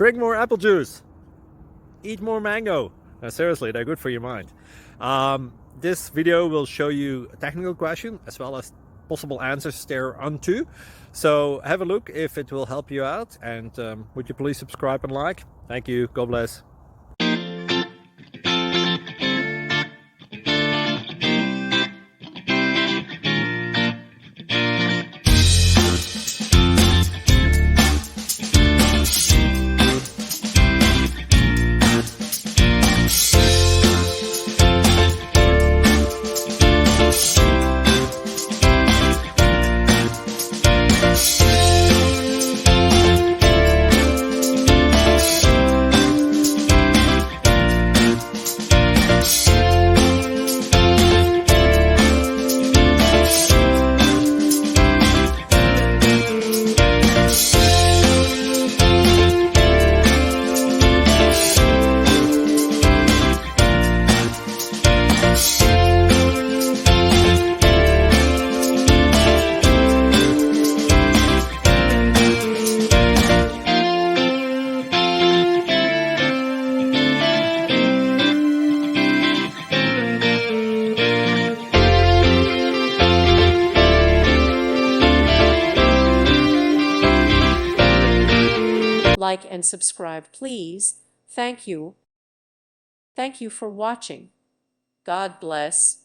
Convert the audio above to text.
Drink more apple juice. Eat more mango. Seriously, they're good for your mind. This video will show you a technical question as well as possible answers thereunto. So have a look if it will help you out, and would you please subscribe and like? Thank you. God bless. Like and subscribe, please. Thank you. Thank you for watching. God bless.